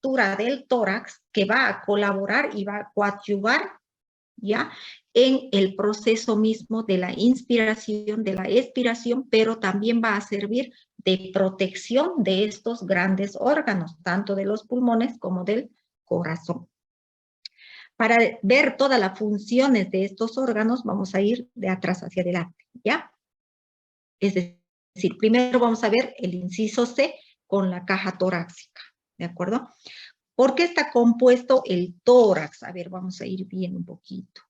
estructura del tórax que va a colaborar y va a coadyuvar, ¿ya?, en el proceso mismo de la inspiración, de la expiración, pero también va a servir de protección de estos grandes órganos, tanto de los pulmones como del corazón. Para ver todas las funciones de estos órganos, vamos a ir de atrás hacia adelante, ¿ya? Es decir, primero vamos a ver el inciso C con la caja torácica, ¿de acuerdo? ¿Por qué está compuesto el tórax? A ver, vamos a ir viendo un poquito.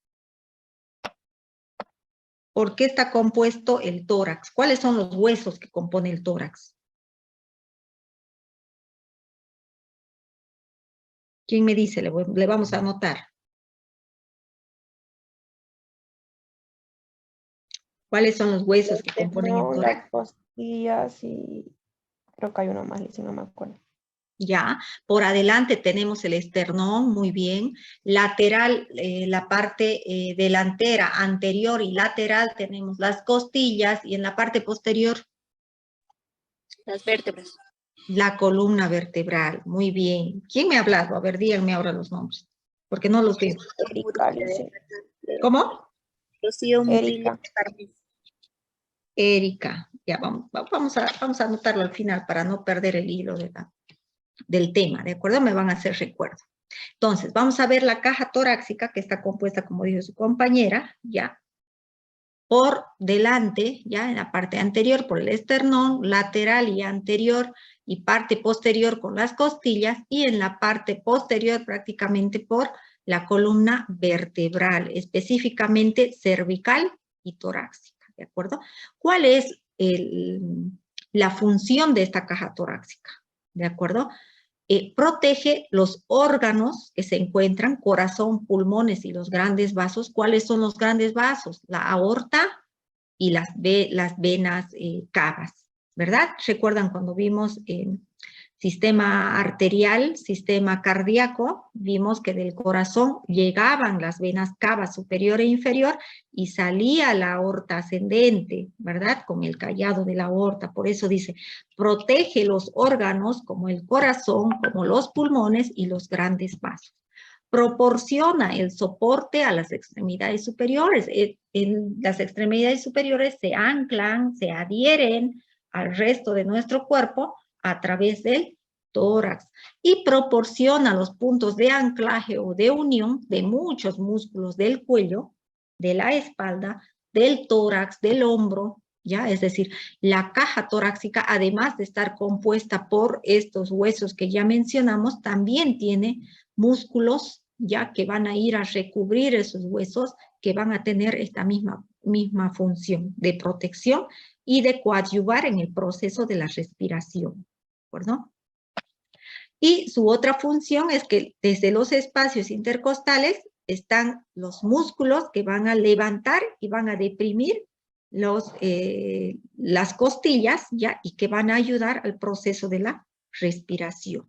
¿Por qué está compuesto el tórax? ¿Cuáles son los huesos que componen el tórax? ¿Quién me dice? Le vamos a anotar. ¿Cuáles son los huesos que componen el tórax? Las costillas y creo que hay uno más, si no me acuerdo. Ya, por adelante tenemos el esternón, muy bien. Lateral, la parte delantera, anterior y lateral tenemos las costillas y en la parte posterior las vértebras. La columna vertebral, muy bien. ¿Quién me ha hablado? A ver, díganme ahora los nombres, porque no los veo. Erika, dice. ¿Cómo? Rocío Erika. Erika. Ya, vamos a anotarlo al final para no perder el hilo del tema, ¿de acuerdo? Me van a hacer recuerdo. Entonces, vamos a ver la caja torácica que está compuesta, como dijo su compañera, ya, por delante, ya, en la parte anterior por el esternón, lateral y anterior, y parte posterior con las costillas, y en la parte posterior prácticamente por la columna vertebral, específicamente cervical y torácica, ¿de acuerdo? ¿Cuál es la función de esta caja torácica? ¿De acuerdo? Protege los órganos que se encuentran, corazón, pulmones y los grandes vasos. ¿Cuáles son los grandes vasos? La aorta y las venas cavas, ¿verdad? ¿Recuerdan cuando vimos sistema arterial, sistema cardíaco? Vimos que del corazón llegaban las venas cava superior e inferior y salía la aorta ascendente, ¿verdad? Con el callado de la aorta. Por eso dice, protege los órganos como el corazón, como los pulmones y los grandes vasos. Proporciona el soporte a las extremidades superiores. En las extremidades superiores se anclan, se adhieren al resto de nuestro cuerpo a través del tórax y proporciona los puntos de anclaje o de unión de muchos músculos del cuello, de la espalda, del tórax, del hombro, ¿ya? Es decir, la caja torácica, además de estar compuesta por estos huesos que ya mencionamos, también tiene músculos, ya, que van a ir a recubrir esos huesos, que van a tener esta misma función de protección y de coadyuvar en el proceso de la respiración, ¿de acuerdo? Y su otra función es que desde los espacios intercostales están los músculos que van a levantar y van a deprimir las costillas, ¿ya? Y que van a ayudar al proceso de la respiración.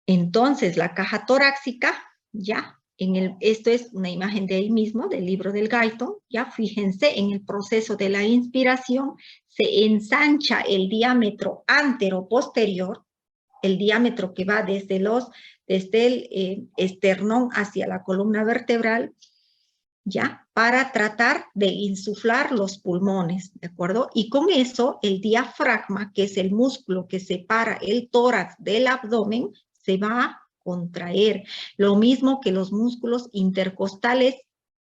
Entonces, la caja torácica, ya, esto es una imagen de ahí mismo, del libro del Guyton, ya, fíjense, en el proceso de la inspiración se ensancha el diámetro antero-posterior, el diámetro que va desde el esternón hacia la columna vertebral, ya, para tratar de insuflar los pulmones, ¿de acuerdo? Y con eso, el diafragma, que es el músculo que separa el tórax del abdomen, se va a contraer. Lo mismo que los músculos intercostales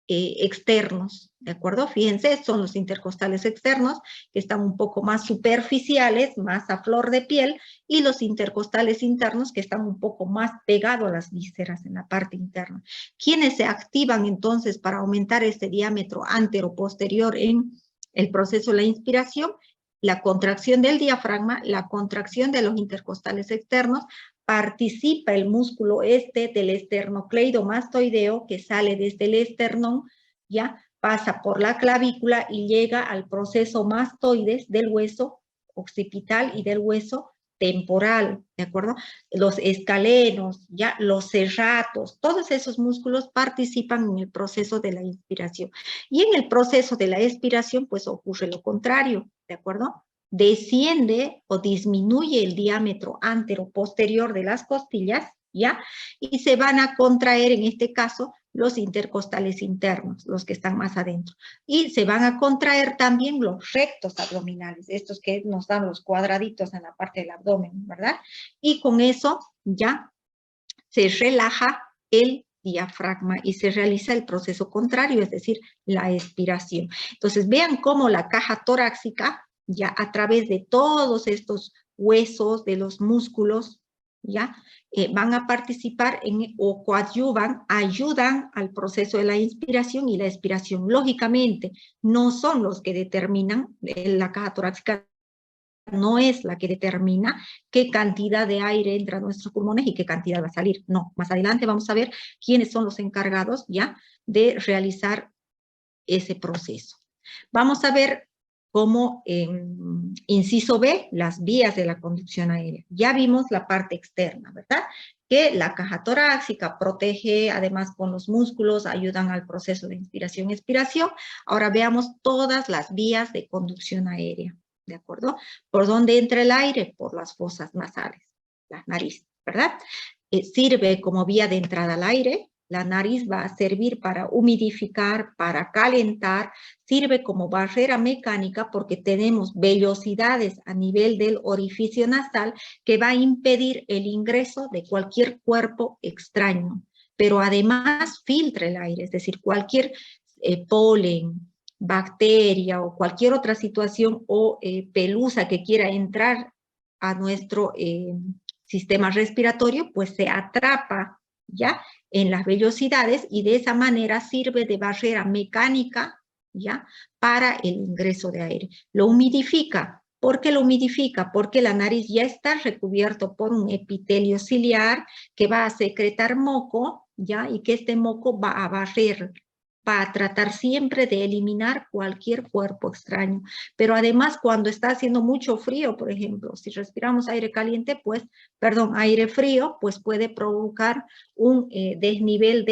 externos, ¿de acuerdo? Fíjense, son los intercostales externos, que están un poco más superficiales, más a flor de piel, y los intercostales internos, que están un poco más pegados a las vísceras en la parte interna. ¿Quiénes se activan entonces para aumentar este diámetro antero-posterior en el proceso de la inspiración? La contracción del diafragma, la contracción de los intercostales externos, participa el músculo del esternocleidomastoideo que sale desde el esternón, ya pasa por la clavícula y llega al proceso mastoides del hueso occipital y del hueso temporal, ¿de acuerdo? Los escalenos, ya los serratos, todos esos músculos participan en el proceso de la inspiración. Y en el proceso de la expiración, pues ocurre lo contrario, ¿de acuerdo? desciende o disminuye el diámetro antero-posterior de las costillas, ¿ya? Y se van a contraer, en este caso, los intercostales internos, los que están más adentro. Y se van a contraer también los rectos abdominales, estos que nos dan los cuadraditos en la parte del abdomen, ¿verdad? Y con eso ya se relaja el diafragma y se realiza el proceso contrario, es decir, la expiración. Entonces, vean cómo la caja torácica, ya a través de todos estos huesos, de los músculos, ya van a participar o coadyuvan, ayudan al proceso de la inspiración y la expiración. Lógicamente, no son los que determinan, la caja torácica no es la que determina qué cantidad de aire entra a nuestros pulmones y qué cantidad va a salir. No, más adelante vamos a ver quiénes son los encargados ya de realizar ese proceso. Vamos a ver cómo, inciso B, las vías de la conducción aérea. Ya vimos la parte externa, ¿verdad? Que la caja torácica protege, además con los músculos, ayudan al proceso de inspiración y expiración. Ahora veamos todas las vías de conducción aérea. ¿De acuerdo? ¿Por dónde entra el aire? Por las fosas nasales, las narices, ¿verdad? Sirve como vía de entrada al aire. La nariz va a servir para humidificar, para calentar, sirve como barrera mecánica porque tenemos vellosidades a nivel del orificio nasal que va a impedir el ingreso de cualquier cuerpo extraño, pero además filtra el aire, es decir, cualquier polen, bacteria o cualquier otra situación o pelusa que quiera entrar a nuestro sistema respiratorio, pues se atrapa ya en las vellosidades y de esa manera sirve de barrera mecánica ya para el ingreso de aire. Lo humidifica. ¿Por qué lo humidifica? Porque la nariz ya está recubierto por un epitelio ciliar que va a secretar moco, ya, y que este moco va a barrer, para tratar siempre de eliminar cualquier cuerpo extraño. Pero además, cuando está haciendo mucho frío, por ejemplo, si respiramos aire caliente, pues, perdón, aire frío, pues puede provocar un desnivel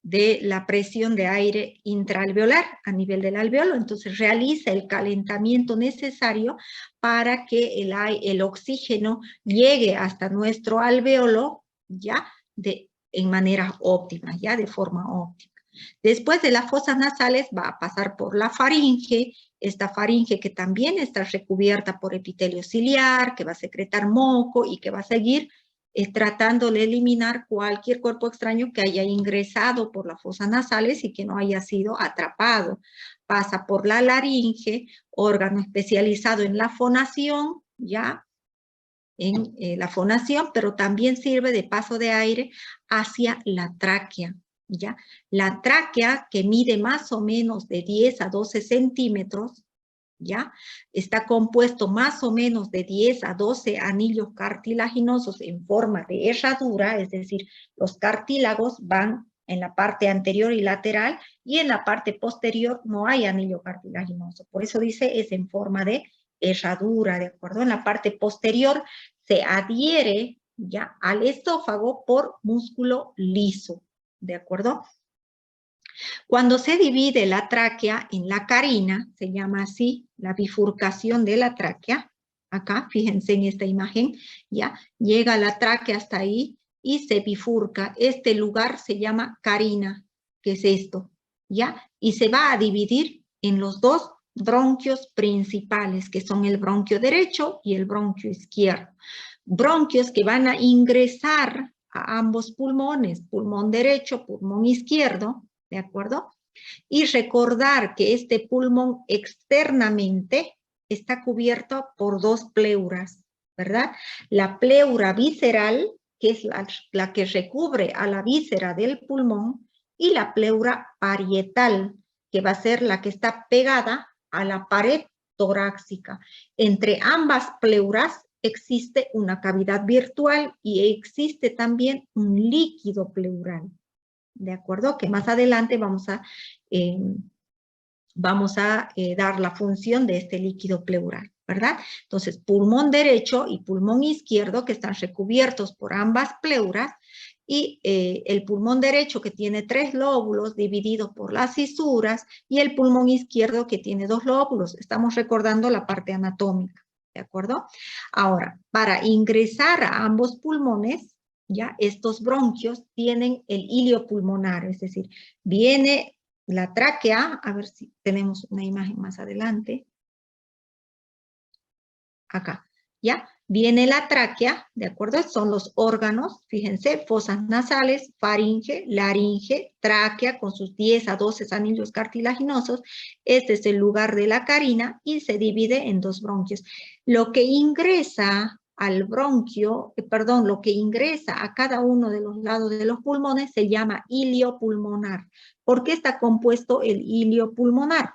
de la presión de aire intraalveolar a nivel del alveolo. Entonces realiza el calentamiento necesario para que el oxígeno llegue hasta nuestro alveolo, ya, en manera óptima, ya, de forma óptima. Después de las fosas nasales va a pasar por la faringe, esta faringe que también está recubierta por epitelio ciliar, que va a secretar moco y que va a seguir tratando de eliminar cualquier cuerpo extraño que haya ingresado por las fosas nasales y que no haya sido atrapado. Pasa por la laringe, órgano especializado en la fonación, ya, en la fonación, pero también sirve de paso de aire hacia la tráquea. ¿Ya? La tráquea, que mide más o menos de 10 a 12 centímetros, ¿ya? Está compuesto más o menos de 10 a 12 anillos cartilaginosos en forma de herradura, es decir, los cartílagos van en la parte anterior y lateral, y en la parte posterior no hay anillo cartilaginoso. Por eso dice, es en forma de herradura, ¿de acuerdo? En la parte posterior se adhiere ya al esófago por músculo liso. ¿De acuerdo? Cuando se divide la tráquea en la carina, se llama así la bifurcación de la tráquea, acá, fíjense en esta imagen, ya, llega la tráquea hasta ahí y se bifurca. Este lugar se llama carina, que es esto, ya, y se va a dividir en los dos bronquios principales, que son el bronquio derecho y el bronquio izquierdo. Bronquios que van a ingresar a ambos pulmones, pulmón derecho, pulmón izquierdo, ¿de acuerdo? Y recordar que este pulmón externamente está cubierto por dos pleuras, ¿verdad? La pleura visceral, que es la que recubre a la víscera del pulmón, y la pleura parietal, que va a ser la que está pegada a la pared torácica. Entre ambas pleuras existe una cavidad virtual y existe también un líquido pleural, ¿de acuerdo? Que más adelante vamos a dar la función de este líquido pleural, ¿verdad? Entonces, pulmón derecho y pulmón izquierdo, que están recubiertos por ambas pleuras, y el pulmón derecho que tiene 3 lóbulos divididos por las fisuras y el pulmón izquierdo que tiene 2 lóbulos. Estamos recordando la parte anatómica, ¿de acuerdo? Ahora, para ingresar a ambos pulmones, ya estos bronquios tienen el hilio pulmonar, es decir, viene la tráquea, a ver si tenemos una imagen más adelante. Acá, ¿ya? Viene la tráquea, ¿de acuerdo? Son los órganos, fíjense, fosas nasales, faringe, laringe, tráquea con sus 10 a 12 anillos cartilaginosos. Este es el lugar de la carina y se divide en 2 bronquios. Lo que ingresa al bronquio, lo que ingresa a cada uno de los lados de los pulmones se llama hilio pulmonar. ¿Por qué está compuesto el hilio pulmonar?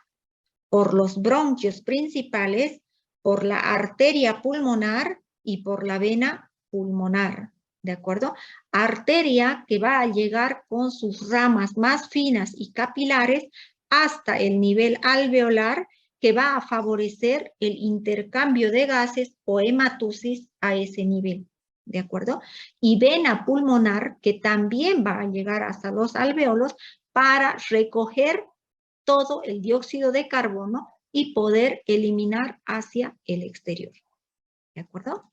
Por los bronquios principales, por la arteria pulmonar y por la vena pulmonar, ¿de acuerdo? Arteria que va a llegar con sus ramas más finas y capilares hasta el nivel alveolar, que va a favorecer el intercambio de gases o hematosis a ese nivel, ¿de acuerdo? Y vena pulmonar que también va a llegar hasta los alveolos para recoger todo el dióxido de carbono y poder eliminar hacia el exterior. ¿De acuerdo?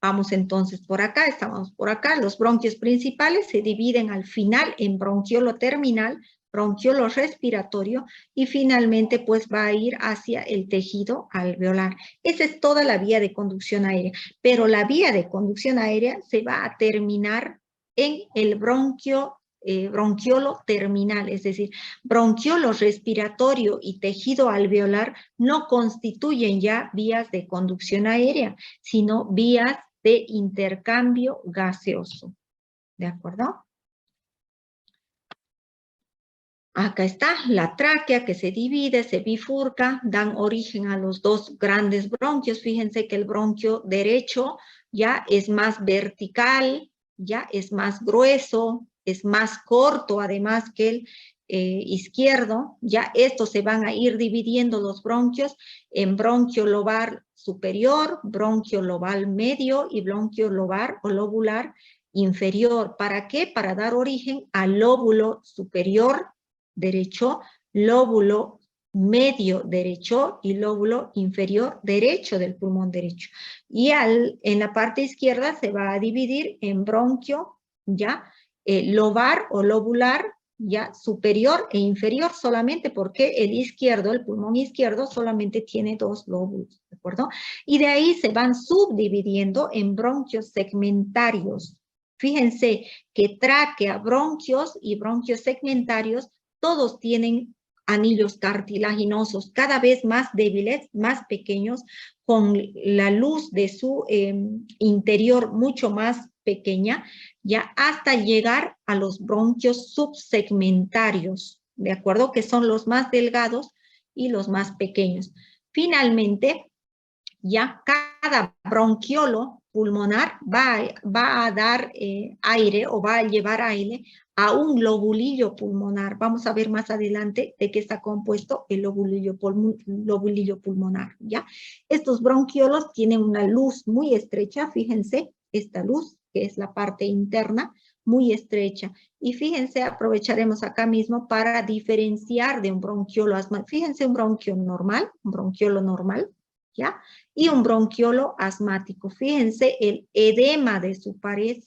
Vamos entonces por acá, estamos por acá. Los bronquios principales se dividen al final en bronquiolo terminal, bronquiolo respiratorio y finalmente pues va a ir hacia el tejido alveolar. Esa es toda la vía de conducción aérea, pero la vía de conducción aérea se va a terminar en el bronquiolo terminal, es decir, bronquiolo respiratorio y tejido alveolar no constituyen ya vías de conducción aérea, sino vías de intercambio gaseoso. ¿De acuerdo? Acá está la tráquea que se divide, se bifurca, dan origen a los 2 grandes bronquios. Fíjense que el bronquio derecho ya es más vertical, ya es más grueso, es más corto además que el izquierdo. Ya estos se van a ir dividiendo los bronquios en bronquio lobar superior, bronquio lobar medio y bronquio lobar o lobular inferior. ¿Para qué? Para dar origen al lóbulo superior derecho, lóbulo medio derecho y lóbulo inferior derecho del pulmón derecho. Y en la parte izquierda se va a dividir en bronquio, ya, lobar o lobular, ya, superior e inferior solamente porque el izquierdo, el pulmón izquierdo solamente tiene 2 lóbulos, ¿de acuerdo? Y de ahí se van subdividiendo en bronquios segmentarios. Fíjense que tráquea, bronquios y bronquios segmentarios todos tienen anillos cartilaginosos cada vez más débiles, más pequeños, con la luz de su interior mucho más pequeña, ya hasta llegar a los bronquios subsegmentarios, ¿de acuerdo? Que son los más delgados y los más pequeños. Finalmente, ya cada bronquiolo pulmonar va a dar aire o va a llevar aire a un lobulillo pulmonar. Vamos a ver más adelante de qué está compuesto el lobulillo pulmonar, ¿ya? Estos bronquiolos tienen una luz muy estrecha, fíjense, esta luz, que es la parte interna, muy estrecha. Y fíjense, aprovecharemos acá mismo para diferenciar de un bronquiolo asmático. Fíjense, un bronquiolo normal, ¿ya? Y un bronquiolo asmático. Fíjense el edema de su pared,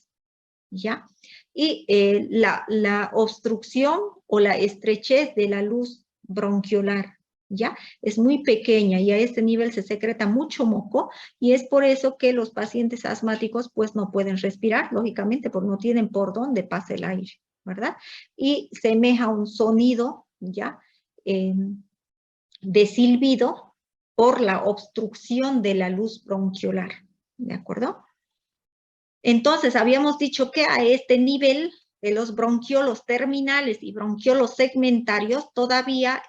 ¿ya? Y la obstrucción o la estrechez de la luz bronquiolar, ¿ya? Es muy pequeña y a este nivel se secreta mucho moco y es por eso que los pacientes asmáticos pues no pueden respirar, lógicamente, porque no tienen por dónde pasa el aire, ¿verdad? Y semeja un sonido, ¿ya? De silbido por la obstrucción de la luz bronquiolar, ¿de acuerdo? Entonces, habíamos dicho que a este nivel de los bronquiolos terminales y bronquiolos segmentarios, todavía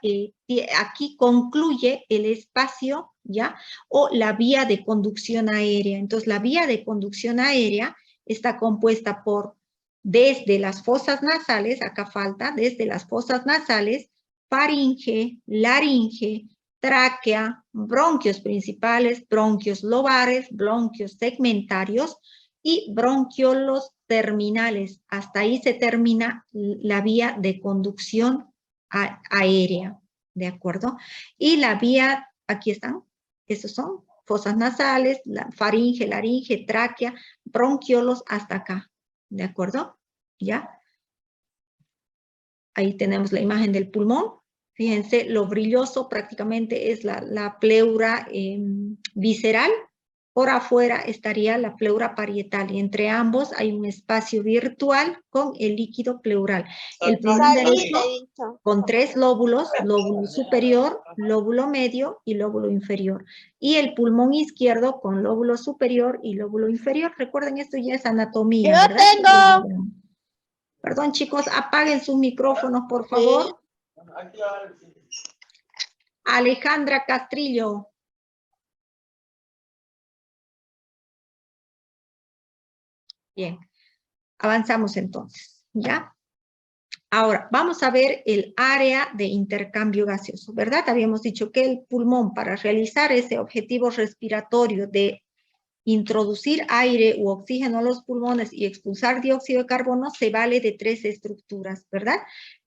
aquí concluye el espacio, ¿ya? O la vía de conducción aérea. Entonces, la vía de conducción aérea está compuesta por, desde las fosas nasales, acá falta, desde las fosas nasales, faringe, laringe, tráquea, bronquios principales, bronquios lobares, bronquios segmentarios, y bronquiolos terminales. Hasta ahí se termina la vía de conducción aérea, ¿de acuerdo? Y la vía, aquí están, esos son fosas nasales, la faringe, laringe, tráquea, bronquiolos hasta acá, ¿de acuerdo? ¿Ya? Ahí tenemos la imagen del pulmón. Fíjense, lo brilloso prácticamente es la pleura visceral. Por afuera estaría la pleura parietal y entre ambos hay un espacio virtual con el líquido pleural. El pulmón derecho con 3 lóbulos, lóbulo superior, lóbulo medio y lóbulo inferior. Y el pulmón izquierdo con lóbulo superior y lóbulo inferior. Recuerden, esto ya es anatomía, Yo ¿verdad? tengo. Perdón, chicos, apaguen sus micrófonos, por favor. Alejandra Castrillo. Bien, avanzamos entonces, ¿ya? Ahora, vamos a ver el área de intercambio gaseoso, ¿verdad? Habíamos dicho que el pulmón, para realizar ese objetivo respiratorio de introducir aire u oxígeno a los pulmones y expulsar dióxido de carbono, se vale de 3 estructuras, ¿verdad?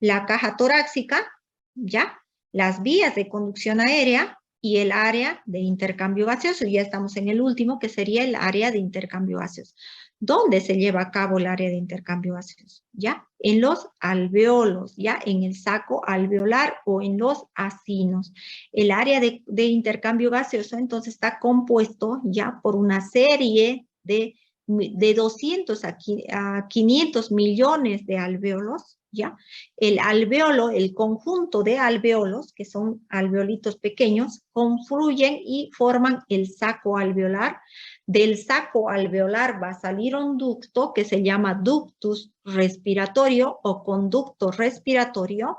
La caja torácica, ¿ya? Las vías de conducción aérea y el área de intercambio gaseoso. Ya estamos en el último, que sería el área de intercambio gaseoso. ¿Dónde se lleva a cabo el área de intercambio gaseoso? ¿Ya? En los alveolos, ¿ya? En el saco alveolar o en los acinos. El área de intercambio gaseoso entonces está compuesto ya por una serie de 200 a 500 millones de alveolos, ¿ya? El alveolo, el conjunto de alveolos, que son alveolitos pequeños, confluyen y forman el saco alveolar. Del saco alveolar va a salir un ducto que se llama ductus respiratorio o conducto respiratorio,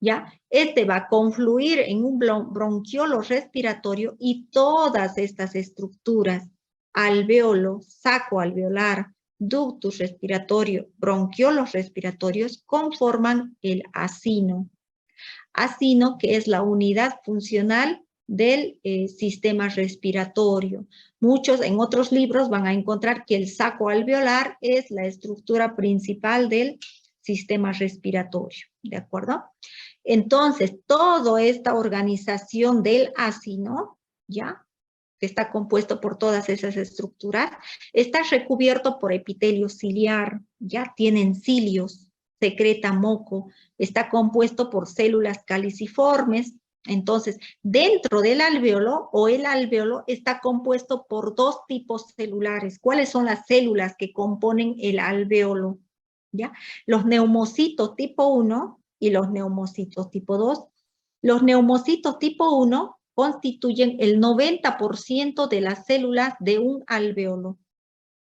¿ya? Este va a confluir en un bronquiolo respiratorio y todas estas estructuras, alveolo, saco alveolar, ductus respiratorio, bronquiolos respiratorios, conforman el acino. Acino, que es la unidad funcional del sistema respiratorio. Muchos en otros libros van a encontrar que el saco alveolar es la estructura principal del sistema respiratorio, ¿de acuerdo? Entonces, toda esta organización del acino, ¿ya? Que está compuesto por todas esas estructuras, está recubierto por epitelio ciliar, ya tienen cilios, secreta moco, está compuesto por células caliciformes. Entonces, dentro del alveolo o el alveolo está compuesto por 2 tipos celulares. ¿Cuáles son las células que componen el alveolo? ¿Ya? Los neumocitos tipo 1 y los neumocitos tipo 2. Los neumocitos tipo 1 constituyen el 90% de las células de un alveolo,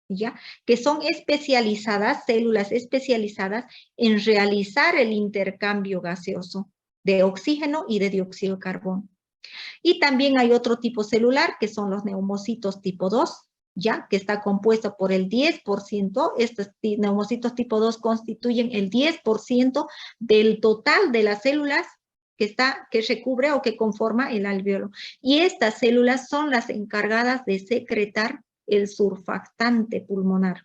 ¿ya? Que son especializadas, células especializadas en realizar el intercambio gaseoso de oxígeno y de dióxido de carbono. Y también hay otro tipo celular que son los neumocitos tipo 2, ¿ya? Que está compuesto por el 10%, estos neumocitos tipo 2 constituyen el 10% del total de las células que recubre o que conforma el alveolo. Y estas células son las encargadas de secretar el surfactante pulmonar.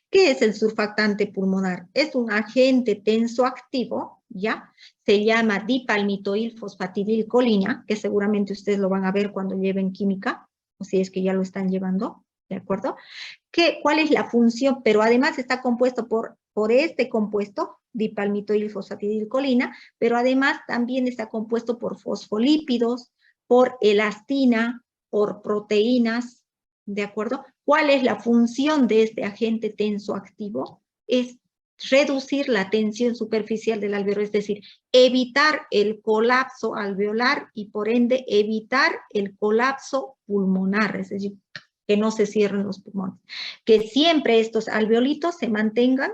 ¿Qué es el surfactante pulmonar? Es un agente tensoactivo, ¿ya? Se llama dipalmitoilfosfatidilcolina, que seguramente ustedes lo van a ver cuando lleven química, o si es que ya lo están llevando, ¿de acuerdo? ¿Cuál es la función? Pero además está compuesto por este compuesto, dipalmitoilfosfatidilcolina, pero además también está compuesto por fosfolípidos, por elastina, por proteínas, ¿de acuerdo? ¿Cuál es la función de este agente tensoactivo? Es reducir la tensión superficial del alveolo, es decir, evitar el colapso alveolar y por ende evitar el colapso pulmonar, es decir, que no se cierren los pulmones. Que siempre estos alveolitos se mantengan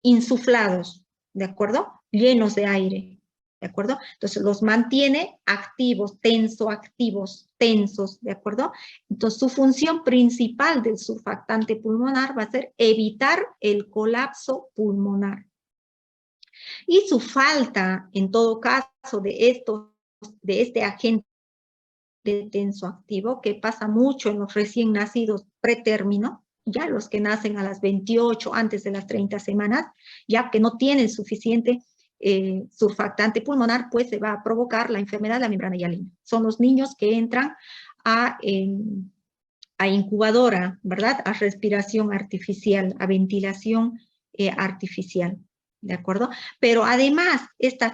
insuflados, ¿de acuerdo? Llenos de aire, ¿de acuerdo? Entonces los mantiene activos, tensoactivos, tensos, ¿de acuerdo? Entonces su función principal del surfactante pulmonar va a ser evitar el colapso pulmonar. Y su falta, en todo caso, de este agente tensoactivo, que pasa mucho en los recién nacidos pretérmino, ya los que nacen a las 28, antes de las 30 semanas, ya que no tienen suficiente surfactante pulmonar, pues se va a provocar la enfermedad de la membrana hialina. Son los niños que entran a incubadora, ¿verdad? A respiración artificial, a ventilación artificial, ¿de acuerdo? Pero además,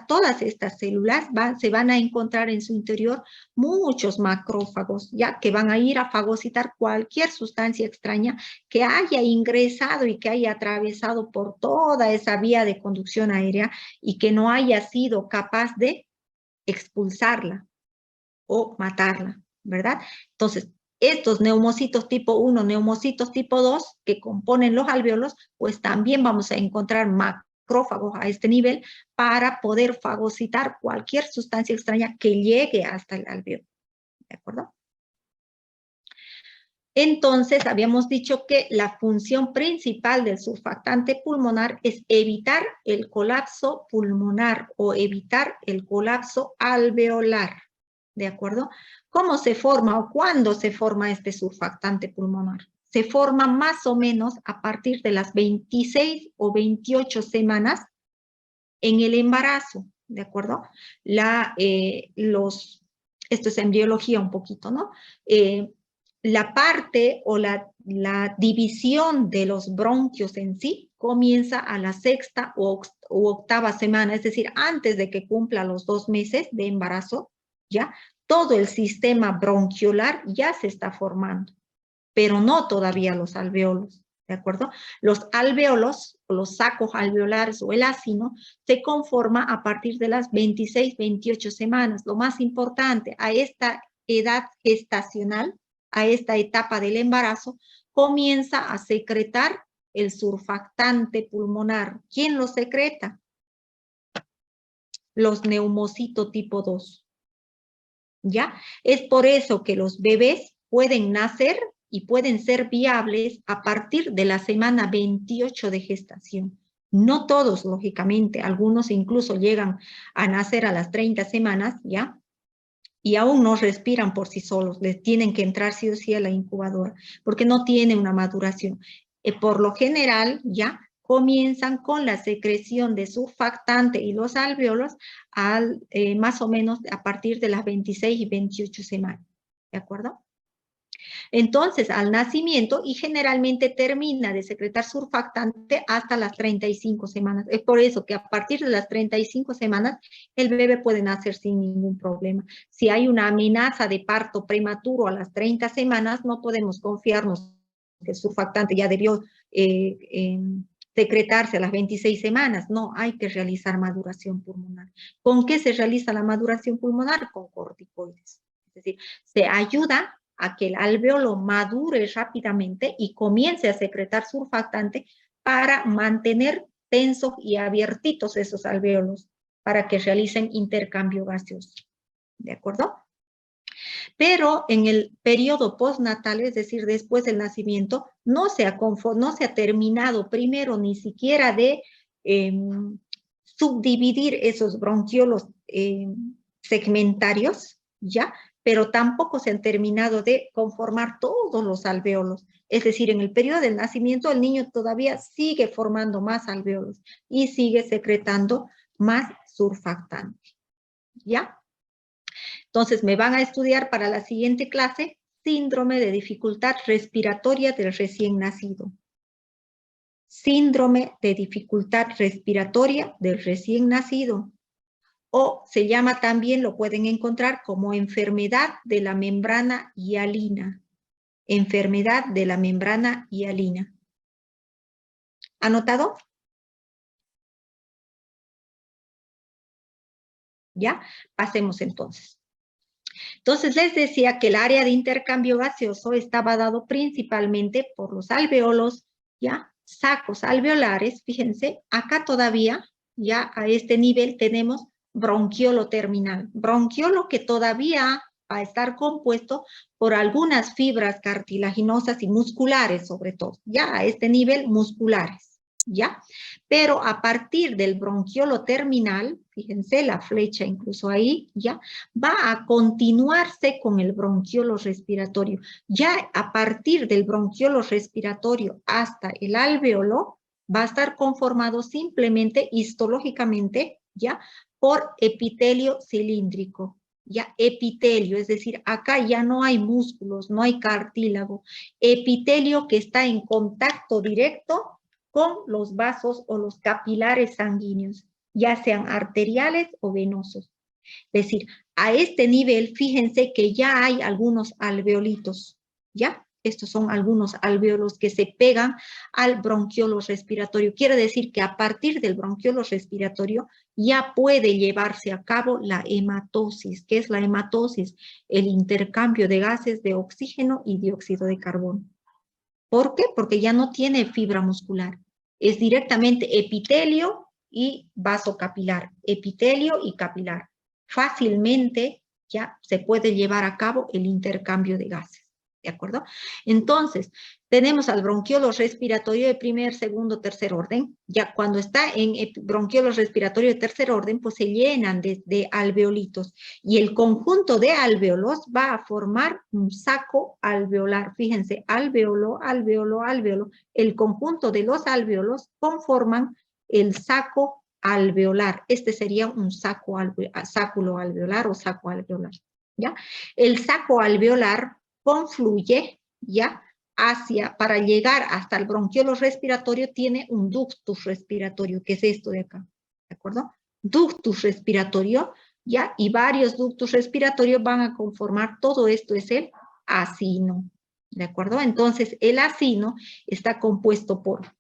todas estas células se van a encontrar en su interior muchos macrófagos, ya que van a ir a fagocitar cualquier sustancia extraña que haya ingresado y que haya atravesado por toda esa vía de conducción aérea y que no haya sido capaz de expulsarla o matarla, ¿verdad? Entonces, estos neumocitos tipo 1, neumocitos tipo 2, que componen los alvéolos, pues también vamos a encontrar macrófagos a este nivel para poder fagocitar cualquier sustancia extraña que llegue hasta el alvéolo, ¿de acuerdo? Entonces, habíamos dicho que la función principal del surfactante pulmonar es evitar el colapso pulmonar o evitar el colapso alveolar, ¿de acuerdo? ¿Cómo se forma o cuándo se forma este surfactante pulmonar? Se forma más o menos a partir de las 26 o 28 semanas en el embarazo, ¿de acuerdo? Esto es embriología un poquito, ¿no? La parte o la división de los bronquios en sí comienza a la sexta u octava semana, es decir, antes de que cumpla los 2 meses de embarazo, ¿ya? Todo el sistema bronquiolar ya se está formando, pero no todavía los alvéolos, ¿de acuerdo? Los alvéolos, o los sacos alveolares o el ácino, se conforma a partir de las 26, 28 semanas. Lo más importante, a esta edad gestacional, a esta etapa del embarazo, comienza a secretar el surfactante pulmonar. ¿Quién lo secreta? Los neumocitos tipo 2. ¿Ya? Es por eso que los bebés pueden nacer y pueden ser viables a partir de la semana 28 de gestación. No todos, lógicamente, algunos incluso llegan a nacer a las 30 semanas, ¿ya? Y aún no respiran por sí solos, les tienen que entrar sí o sí a la incubadora, porque no tienen una maduración. Por lo general, ¿ya? Comienzan con la secreción de surfactante y los alvéolos más o menos a partir de las 26 y 28 semanas, ¿de acuerdo? Entonces, al nacimiento, y generalmente termina de secretar surfactante hasta las 35 semanas. Es por eso que a partir de las 35 semanas, el bebé puede nacer sin ningún problema. Si hay una amenaza de parto prematuro a las 30 semanas, no podemos confiarnos que el surfactante ya debió secretarse a las 26 semanas. No, hay que realizar maduración pulmonar. ¿Con qué se realiza la maduración pulmonar? Con corticoides. Es decir, se ayuda a que el alvéolo madure rápidamente y comience a secretar surfactante para mantener tensos y abiertitos esos alvéolos para que realicen intercambio gaseoso. ¿De acuerdo? Pero en el periodo postnatal, es decir, después del nacimiento, no se ha terminado primero ni siquiera de subdividir esos bronquiolos segmentarios, ¿ya? Pero tampoco se han terminado de conformar todos los alvéolos. Es decir, en el periodo del nacimiento el niño todavía sigue formando más alvéolos y sigue secretando más surfactante, ¿ya? Entonces me van a estudiar para la siguiente clase síndrome de dificultad respiratoria del recién nacido. Síndrome de dificultad respiratoria del recién nacido. O se llama también, lo pueden encontrar como enfermedad de la membrana hialina. Enfermedad de la membrana hialina. ¿Anotado? ¿Ya? Pasemos entonces. Entonces les decía que el área de intercambio gaseoso estaba dado principalmente por los alvéolos, ¿ya? Sacos alveolares, fíjense, acá todavía, ya a este nivel tenemos bronquiolo terminal. Bronquiolo que todavía va a estar compuesto por algunas fibras cartilaginosas y musculares sobre todo, ya a este nivel musculares, ¿ya? Pero a partir del bronquiolo terminal, fíjense la flecha incluso ahí, ¿ya? Va a continuarse con el bronquiolo respiratorio. Ya a partir del bronquiolo respiratorio hasta el alveolo, va a estar conformado simplemente histológicamente, ¿ya? Por epitelio cilíndrico. Ya epitelio, es decir, acá ya no hay músculos, no hay cartílago, epitelio que está en contacto directo con los vasos o los capilares sanguíneos, ya sean arteriales o venosos. Es decir, a este nivel, fíjense que ya hay algunos alveolitos, ¿ya? Estos son algunos alveolos que se pegan al bronquiolo respiratorio. Quiere decir que a partir del bronquiolo respiratorio ya puede llevarse a cabo la hematosis. ¿Qué es la hematosis? El intercambio de gases de oxígeno y dióxido de carbono. ¿Por qué? Porque ya no tiene fibra muscular. Es directamente epitelio y vaso capilar. Epitelio y capilar. Fácilmente ya se puede llevar a cabo el intercambio de gases. ¿De acuerdo? Entonces, tenemos al bronquiolo respiratorio de primer, segundo, tercer orden. Ya cuando está en bronquiolo respiratorio de tercer orden, pues se llenan de alveolitos. Y el conjunto de alveolos va a formar un saco alveolar. Fíjense, alveolo, alveolo, alveolo. El conjunto de los alveolos conforman el saco alveolar. Este sería un sáculo alveolar o saco alveolar. ¿Ya? El saco alveolar confluye, ¿ya? Para llegar hasta el bronquiolo respiratorio, tiene un ductus respiratorio, que es esto de acá, ¿de acuerdo? Ductus respiratorio, ¿ya? Y varios ductus respiratorios van a conformar, todo esto es el acino, ¿de acuerdo? Entonces, el acino está compuesto por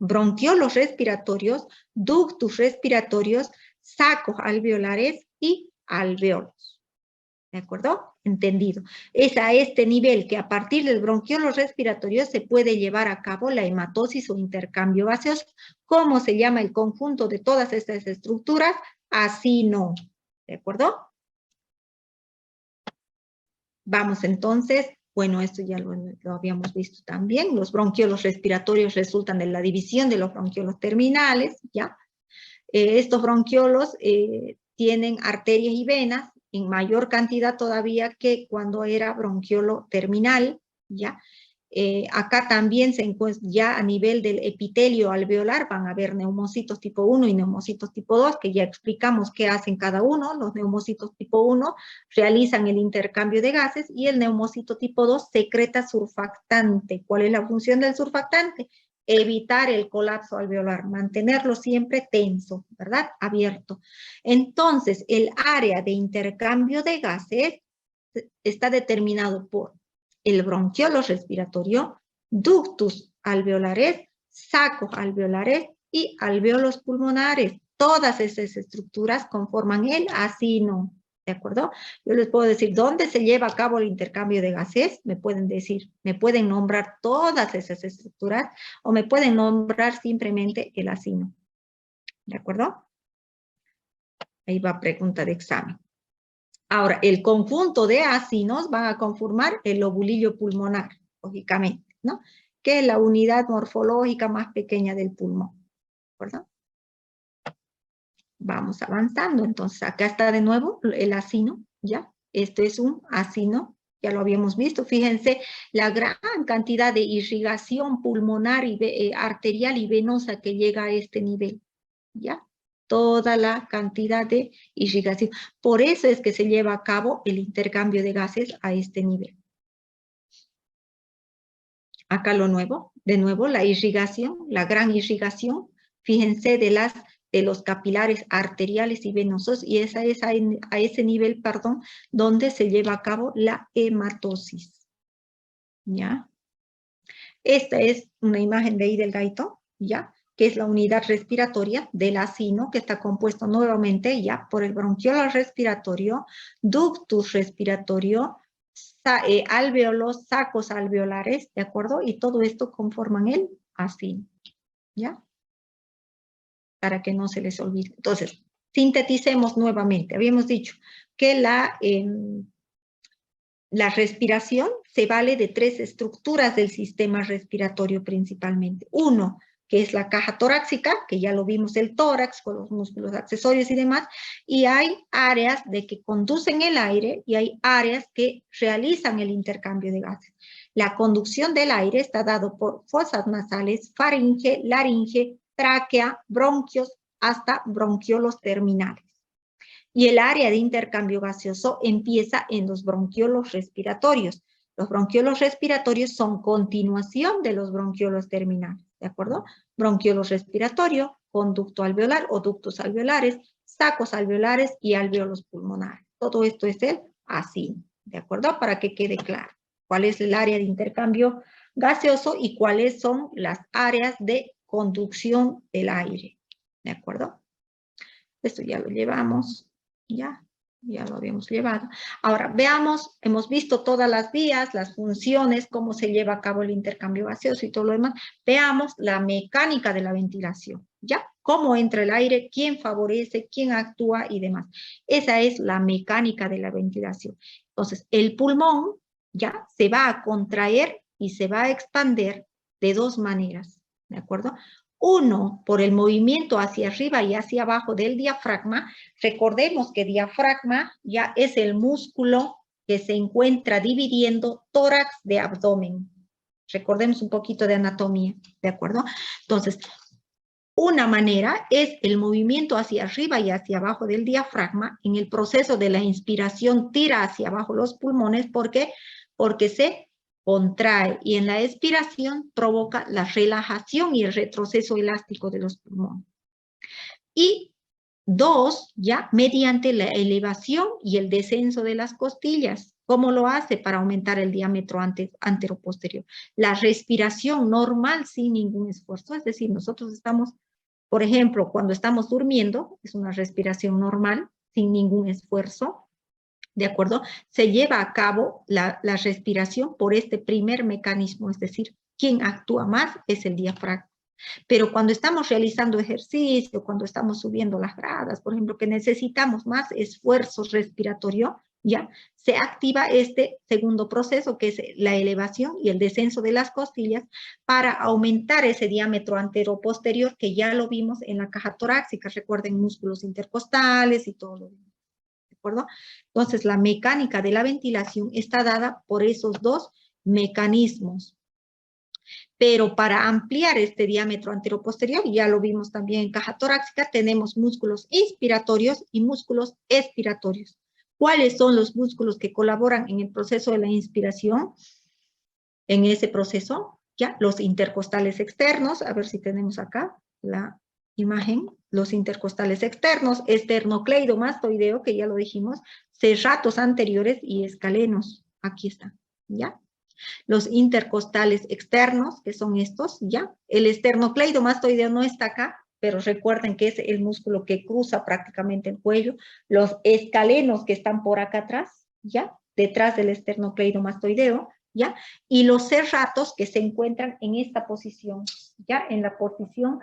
bronquiolos respiratorios, ductus respiratorios, sacos alveolares y alveolos. ¿De acuerdo? Entendido. Es a este nivel que a partir del bronquiolo respiratorio se puede llevar a cabo la hematosis o intercambio gaseoso. ¿Cómo se llama el conjunto de todas estas estructuras? Acino. ¿De acuerdo? Vamos entonces, bueno, esto ya lo habíamos visto también. Los bronquiolos respiratorios resultan de la división de los bronquiolos terminales, ¿ya? Estos bronquiolos tienen arterias y venas en mayor cantidad todavía que cuando era bronquiolo terminal, ¿ya? Acá también se encuentra, ya a nivel del epitelio alveolar, van a haber neumocitos tipo 1 y neumocitos tipo 2, que ya explicamos qué hacen cada uno. Los neumocitos tipo 1 realizan el intercambio de gases y el neumocito tipo 2 secreta surfactante. ¿Cuál es la función del surfactante? Evitar el colapso alveolar, mantenerlo siempre tenso, ¿verdad? Abierto. Entonces, el área de intercambio de gases está determinado por el bronquiolo respiratorio, ductus alveolares, sacos alveolares y alveolos pulmonares. Todas esas estructuras conforman el acino. ¿De acuerdo? Yo les puedo decir dónde se lleva a cabo el intercambio de gases, me pueden decir, me pueden nombrar todas esas estructuras o me pueden nombrar simplemente el acino. ¿De acuerdo? Ahí va pregunta de examen. Ahora, el conjunto de acinos van a conformar el lobulillo pulmonar, lógicamente, ¿no? Que es la unidad morfológica más pequeña del pulmón. ¿De acuerdo? Vamos avanzando, entonces acá está de nuevo el acino, ¿ya? Esto es un acino, ya lo habíamos visto, fíjense la gran cantidad de irrigación pulmonar y arterial y venosa que llega a este nivel, ¿ya? Toda la cantidad de irrigación. Por eso es que se lleva a cabo el intercambio de gases a este nivel. Acá lo nuevo, de nuevo la irrigación, la gran irrigación, fíjense de los capilares arteriales y venosos, y esa es a ese nivel, perdón, donde se lleva a cabo la hematosis. ¿Ya? Esta es una imagen de ahí del gaito, ¿ya? Que es la unidad respiratoria del acino, que está compuesto nuevamente ya por el bronquiolo respiratorio, ductus respiratorio, alveolos, sacos alveolares, ¿de acuerdo? Y todo esto conforman el acino, ¿ya? Para que no se les olvide. Entonces, sinteticemos nuevamente. Habíamos dicho que la respiración se vale de tres estructuras del sistema respiratorio principalmente. Uno, que es la caja torácica, que ya lo vimos el tórax con los músculos accesorios y demás, y hay áreas de que conducen el aire y hay áreas que realizan el intercambio de gases. La conducción del aire está dado por fosas nasales, faringe, laringe, tráquea, bronquios, hasta bronquiolos terminales. Y el área de intercambio gaseoso empieza en los bronquiolos respiratorios. Los bronquiolos respiratorios son continuación de los bronquiolos terminales, ¿de acuerdo? Bronquiolos respiratorio, conducto alveolar o ductos alveolares, sacos alveolares y alveolos pulmonares. Todo esto es el así, ¿de acuerdo? Para que quede claro cuál es el área de intercambio gaseoso y cuáles son las áreas de conducción del aire, ¿de acuerdo? Esto ya lo llevamos, ya lo habíamos llevado. Ahora, veamos, hemos visto todas las vías, las funciones, cómo se lleva a cabo el intercambio gaseoso y todo lo demás. Veamos la mecánica de la ventilación, ¿ya? Cómo entra el aire, quién favorece, quién actúa y demás. Esa es la mecánica de la ventilación. Entonces, el pulmón, ya, se va a contraer y se va a expander de dos maneras, ¿de acuerdo? Uno, por el movimiento hacia arriba y hacia abajo del diafragma. Recordemos que diafragma ya es el músculo que se encuentra dividiendo tórax de abdomen. Recordemos un poquito de anatomía, ¿de acuerdo? Entonces, una manera es el movimiento hacia arriba y hacia abajo del diafragma. En el proceso de la inspiración tira hacia abajo los pulmones. ¿Por qué? Porque se contrae y en la expiración provoca la relajación y el retroceso elástico de los pulmones. Y dos, ya mediante la elevación y el descenso de las costillas. ¿Cómo lo hace? Para aumentar el diámetro anteroposterior. La respiración normal sin ningún esfuerzo, es decir, nosotros estamos, por ejemplo, cuando estamos durmiendo, es una respiración normal, sin ningún esfuerzo, ¿de acuerdo? Se lleva a cabo la respiración por este primer mecanismo, es decir, quien actúa más es el diafragma. Pero cuando estamos realizando ejercicio, cuando estamos subiendo las gradas, por ejemplo, que necesitamos más esfuerzo respiratorio, ya se activa este segundo proceso, que es la elevación y el descenso de las costillas, para aumentar ese diámetro anteroposterior, que ya lo vimos en la caja torácica, recuerden, músculos intercostales y todo lo demás. ¿De acuerdo? Entonces, la mecánica de la ventilación está dada por esos dos mecanismos. Pero para ampliar este diámetro anteroposterior, ya lo vimos también en caja torácica, tenemos músculos inspiratorios y músculos expiratorios. ¿Cuáles son los músculos que colaboran en el proceso de la inspiración? En ese proceso, ya, los intercostales externos, a ver si tenemos acá la imagen, los intercostales externos, esternocleidomastoideo, que ya lo dijimos, serratos anteriores y escalenos, aquí está, ¿ya? Los intercostales externos, que son estos, ¿ya? El esternocleidomastoideo no está acá, pero recuerden que es el músculo que cruza prácticamente el cuello. Los escalenos que están por acá atrás, ¿ya? Detrás del esternocleidomastoideo, ¿ya? Y los serratos que se encuentran en esta posición, ¿ya? En la posición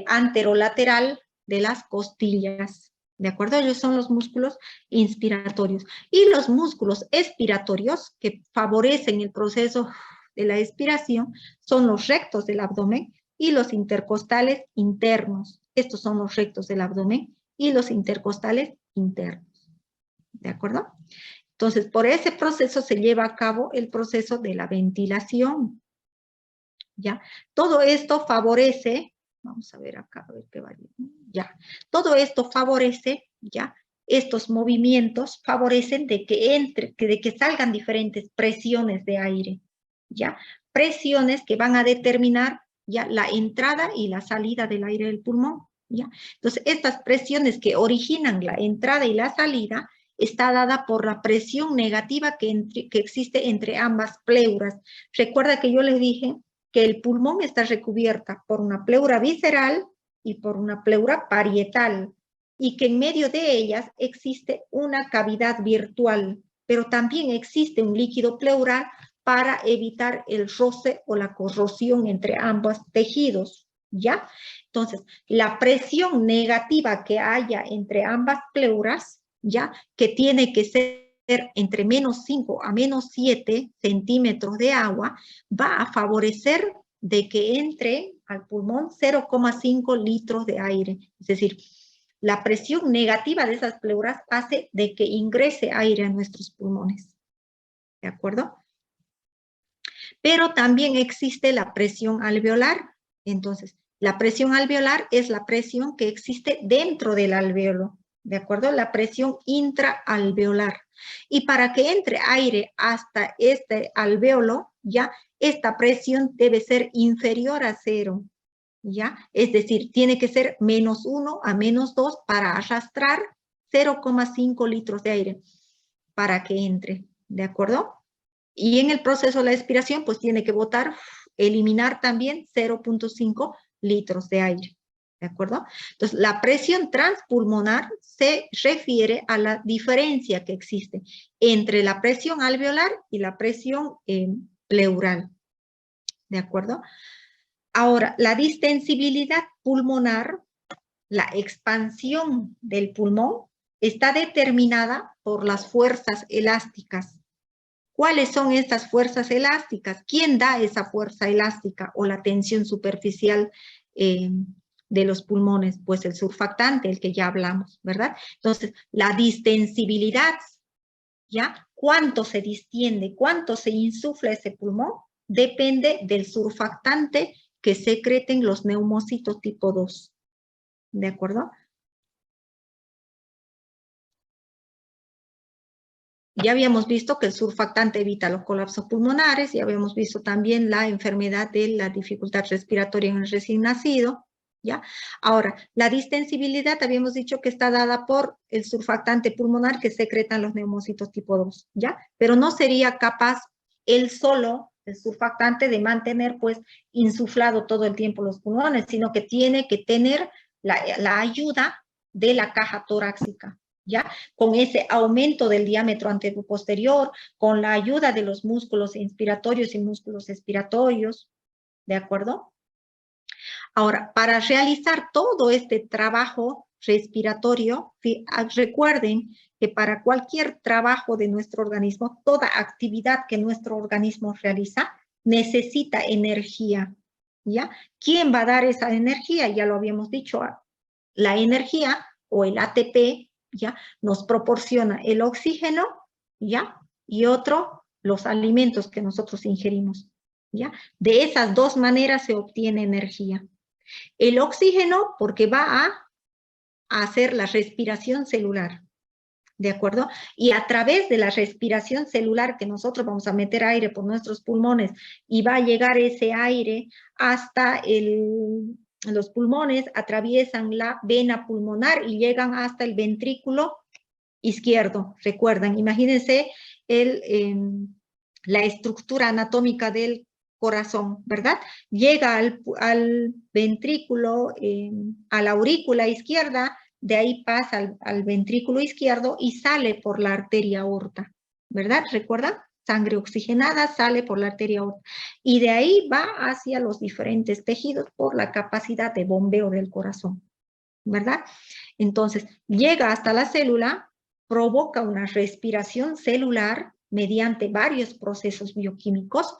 anterolateral de las costillas, ¿de acuerdo? Ellos son los músculos inspiratorios. Y los músculos expiratorios que favorecen el proceso de la expiración son los rectos del abdomen y los intercostales internos. Estos son los rectos del abdomen y los intercostales internos, ¿de acuerdo? Entonces, por ese proceso se lleva a cabo el proceso de la ventilación, ¿ya? Todo esto favorece, vamos a ver acá, a ver qué va, ya. Todo esto favorece, ¿ya? Estos movimientos favorecen de que salgan diferentes presiones de aire, ¿ya? Presiones que van a determinar, ¿ya? La entrada y la salida del aire del pulmón, ¿ya? Entonces, estas presiones que originan la entrada y la salida está dada por la presión negativa que existe entre ambas pleuras. Recuerda que yo les dije que el pulmón está recubierta por una pleura visceral y por una pleura parietal, y que en medio de ellas existe una cavidad virtual, pero también existe un líquido pleural para evitar el roce o la corrosión entre ambos tejidos, ¿ya? Entonces, la presión negativa que haya entre ambas pleuras, ¿ya? Que tiene que ser entre menos 5 a menos 7 centímetros de agua, va a favorecer de que entre al pulmón 0,5 litros de aire. Es decir, la presión negativa de esas pleuras hace de que ingrese aire a nuestros pulmones. ¿De acuerdo? Pero también existe la presión alveolar. Entonces, la presión alveolar es la presión que existe dentro del alveolo. ¿De acuerdo? La presión intraalveolar. Y para que entre aire hasta este alveolo, ya, esta presión debe ser inferior a 0. ¿Ya? Es decir, tiene que ser -1 a -2 para arrastrar 0,5 litros de aire para que entre. ¿De acuerdo? Y en el proceso de la expiración, pues tiene que botar, eliminar también 0,5 litros de aire. ¿De acuerdo? Entonces, la presión transpulmonar se refiere a la diferencia que existe entre la presión alveolar y la presión pleural. ¿De acuerdo? Ahora, la distensibilidad pulmonar, la expansión del pulmón, está determinada por las fuerzas elásticas. ¿Cuáles son estas fuerzas elásticas? ¿Quién da esa fuerza elástica o la tensión superficial de los pulmones? Pues el surfactante, el que ya hablamos, ¿verdad? Entonces, la distensibilidad, ¿ya? ¿Cuánto se distiende? ¿Cuánto se insufla ese pulmón? Depende del surfactante que secreten los neumocitos tipo 2. ¿De acuerdo? Ya habíamos visto que el surfactante evita los colapsos pulmonares, ya habíamos visto también la enfermedad de la dificultad respiratoria en el recién nacido, ¿ya? Ahora, la distensibilidad habíamos dicho que está dada por el surfactante pulmonar que secretan los neumocitos tipo 2, ¿ya? Pero no sería capaz él solo, el surfactante, de mantener pues insuflado todo el tiempo los pulmones, sino que tiene que tener la ayuda de la caja torácica, ¿ya? Con ese aumento del diámetro anteroposterior, con la ayuda de los músculos inspiratorios y músculos expiratorios, ¿de acuerdo? Ahora, para realizar todo este trabajo respiratorio, recuerden que para cualquier trabajo de nuestro organismo, toda actividad que nuestro organismo realiza, necesita energía, ¿ya? ¿Quién va a dar esa energía? Ya lo habíamos dicho, la energía o el ATP, ¿ya? Nos proporciona el oxígeno, ¿ya? Y otro, los alimentos que nosotros ingerimos, ¿ya? De esas dos maneras se obtiene energía. El oxígeno, porque va a hacer la respiración celular, ¿de acuerdo? Y a través de la respiración celular, que nosotros vamos a meter aire por nuestros pulmones y va a llegar ese aire hasta los pulmones, atraviesan la vena pulmonar y llegan hasta el ventrículo izquierdo. Recuerdan, imagínense la estructura anatómica del corazón, ¿verdad? Llega al ventrículo, a la aurícula izquierda, de ahí pasa al ventrículo izquierdo y sale por la arteria aorta, ¿verdad? ¿Recuerdan? Sangre oxigenada sale por la arteria aorta y de ahí va hacia los diferentes tejidos por la capacidad de bombeo del corazón, ¿verdad? Entonces, llega hasta la célula, provoca una respiración celular mediante varios procesos bioquímicos.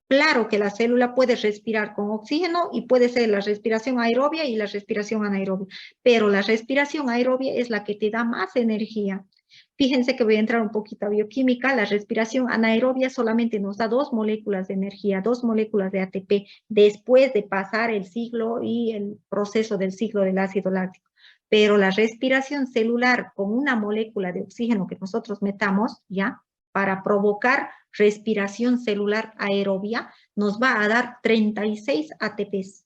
Claro que la célula puede respirar con oxígeno y puede ser la respiración aerobia y la respiración anaerobia, pero la respiración aerobia es la que te da más energía. Fíjense que voy a entrar un poquito a bioquímica. La respiración anaerobia solamente nos da 2 moléculas de energía, 2 moléculas de ATP, después de pasar el ciclo y el proceso del ciclo del ácido láctico. Pero la respiración celular con una molécula de oxígeno que nosotros metamos, ¿ya? Para provocar respiración celular aerobia, nos va a dar 36 ATPs.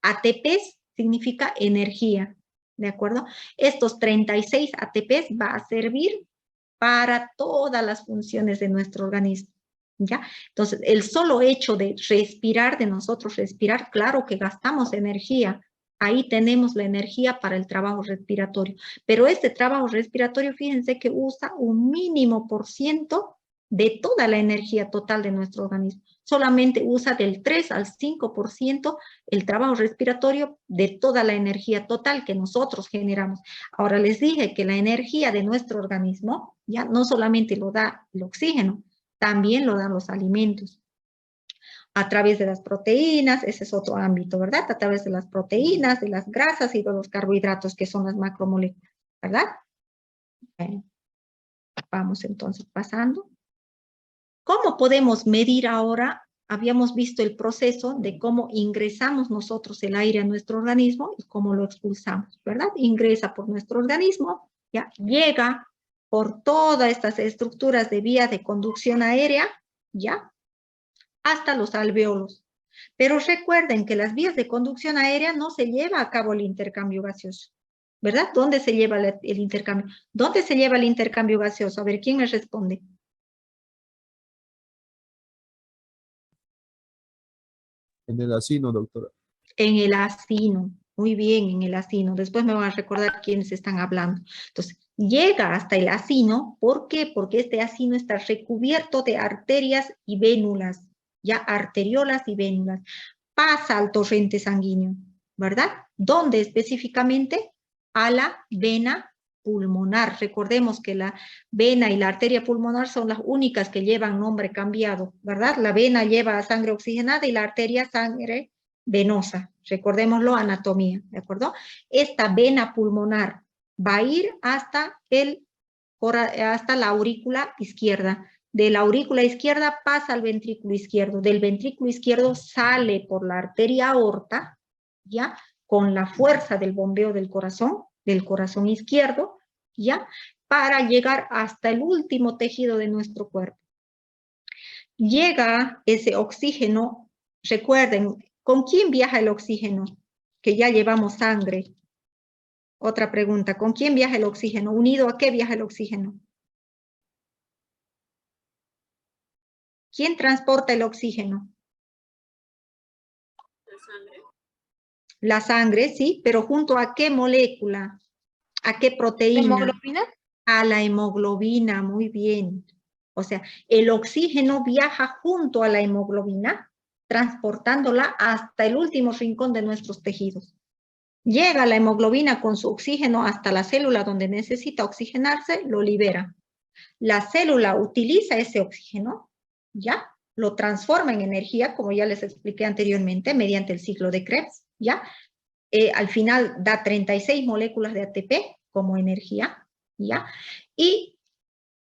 ATPs significa energía, ¿de acuerdo? Estos 36 ATPs va a servir para todas las funciones de nuestro organismo, ¿ya? Entonces, el solo hecho de respirar, de nosotros respirar, claro que gastamos energía. Ahí tenemos la energía para el trabajo respiratorio. Pero este trabajo respiratorio, fíjense que usa un mínimo % de toda la energía total de nuestro organismo. Solamente usa del 3 al 5% el trabajo respiratorio de toda la energía total que nosotros generamos. Ahora les dije que la energía de nuestro organismo ya no solamente lo da el oxígeno, también lo dan los alimentos. A través de las proteínas, ese es otro ámbito, ¿verdad? A través de las proteínas, de las grasas y de los carbohidratos, que son las macromoléculas, ¿verdad? Vamos entonces pasando. ¿Cómo podemos medir ahora? Habíamos visto el proceso de cómo ingresamos nosotros el aire a nuestro organismo y cómo lo expulsamos, ¿verdad? Ingresa por nuestro organismo, ya llega por todas estas estructuras de vías de conducción aérea, ya, hasta los alvéolos. Pero recuerden que las vías de conducción aérea no se lleva a cabo el intercambio gaseoso, ¿verdad? ¿Dónde se lleva el intercambio? ¿Dónde se lleva el intercambio gaseoso? A ver, ¿quién me responde? En el acino, doctora. En el acino, muy bien, en el acino. Después me van a recordar quiénes están hablando. Entonces, llega hasta el acino, ¿por qué? Porque este acino está recubierto de arterias y vénulas, ya arteriolas y vénulas. Pasa al torrente sanguíneo, ¿verdad? ¿Dónde específicamente? A la vena pulmonar. Recordemos que la vena y la arteria pulmonar son las únicas que llevan nombre cambiado, ¿verdad? La vena lleva sangre oxigenada y la arteria sangre venosa. Recordémoslo, anatomía, ¿de acuerdo? Esta vena pulmonar va a ir hasta la aurícula izquierda. De la aurícula izquierda pasa al ventrículo izquierdo. Del ventrículo izquierdo sale por la arteria aorta, ¿ya? Con la fuerza del bombeo del corazón izquierdo, ¿ya? Para llegar hasta el último tejido de nuestro cuerpo. Llega ese oxígeno, recuerden, ¿con quién viaja el oxígeno? Que ya llevamos sangre. Otra pregunta, ¿con quién viaja el oxígeno? ¿Unido a qué viaja el oxígeno? ¿Quién transporta el oxígeno? La sangre. La sangre, sí, pero ¿junto a qué molécula? ¿A qué proteína? ¿Hemoglobina? A la hemoglobina, muy bien. O sea, el oxígeno viaja junto a la hemoglobina, transportándola hasta el último rincón de nuestros tejidos. Llega la hemoglobina con su oxígeno hasta la célula donde necesita oxigenarse, lo libera. La célula utiliza ese oxígeno, ¿ya? Lo transforma en energía, como ya les expliqué anteriormente, mediante el ciclo de Krebs, ¿ya? Al final da 36 moléculas de ATP como energía, ¿ya? Y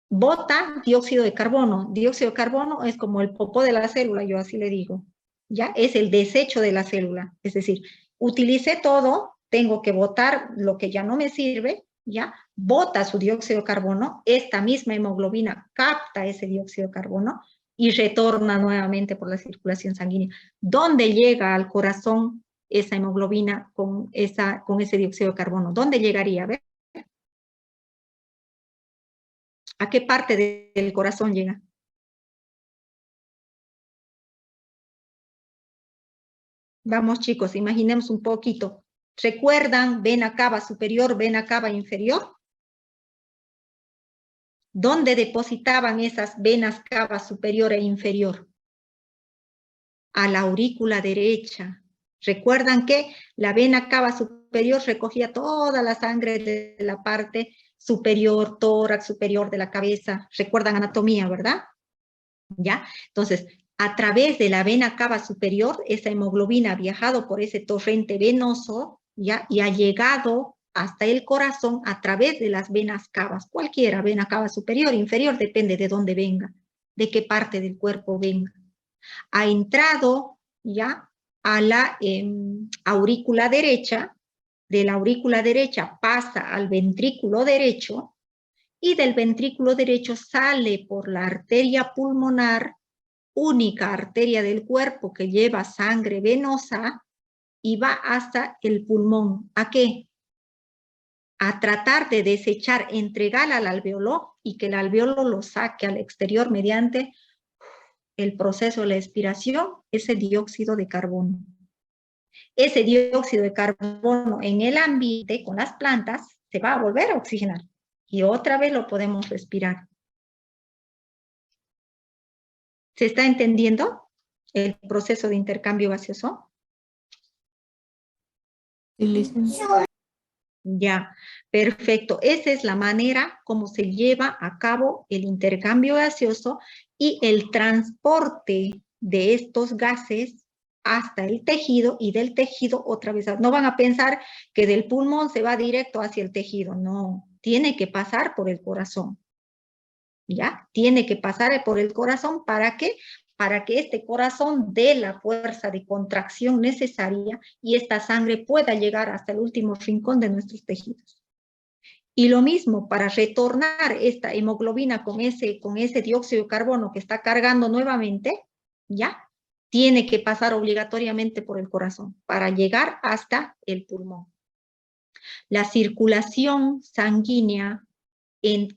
bota dióxido de carbono. Dióxido de carbono es como el popó de la célula, yo así le digo, ¿ya? Es el desecho de la célula, es decir, utilicé todo, tengo que botar lo que ya no me sirve, ¿ya? Bota su dióxido de carbono, esta misma hemoglobina capta ese dióxido de carbono y retorna nuevamente por la circulación sanguínea. ¿Dónde llega al corazón esa hemoglobina con ese dióxido de carbono? ¿Dónde llegaría? A ver. ¿A qué parte del corazón llega? Vamos chicos, imaginemos un poquito. ¿Recuerdan vena cava superior, vena cava inferior? ¿Dónde depositaban esas venas cava superior e inferior? A la aurícula derecha. ¿Recuerdan que la vena cava superior recogía toda la sangre de la parte superior, tórax superior de la cabeza? ¿Recuerdan anatomía, verdad? ¿Ya? Entonces, a través de la vena cava superior, esa hemoglobina ha viajado por ese torrente venoso, ¿ya? Y ha llegado hasta el corazón a través de las venas cavas, cualquiera, vena cava superior, inferior, depende de dónde venga, de qué parte del cuerpo venga. Ha entrado ya a la aurícula derecha, de la aurícula derecha pasa al ventrículo derecho, y del ventrículo derecho sale por la arteria pulmonar, única arteria del cuerpo que lleva sangre venosa, y va hasta el pulmón. ¿A qué? A tratar de desechar, entregar al alveolo y que el alveolo lo saque al exterior mediante el proceso de la expiración, ese dióxido de carbono. Ese dióxido de carbono en el ambiente con las plantas se va a volver a oxigenar y otra vez lo podemos respirar. ¿Se está entendiendo el proceso de intercambio gaseoso? Ya, perfecto. Esa es la manera como se lleva a cabo el intercambio gaseoso y el transporte de estos gases hasta el tejido y del tejido otra vez. No van a pensar que del pulmón se va directo hacia el tejido, no, tiene que pasar por el corazón. ¿Ya? Tiene que pasar por el corazón, ¿para qué? Para que este corazón dé la fuerza de contracción necesaria y esta sangre pueda llegar hasta el último rincón de nuestros tejidos. Y lo mismo, para retornar esta hemoglobina con ese dióxido de carbono que está cargando nuevamente, ¿ya? Tiene que pasar obligatoriamente por el corazón para llegar hasta el pulmón. La circulación sanguínea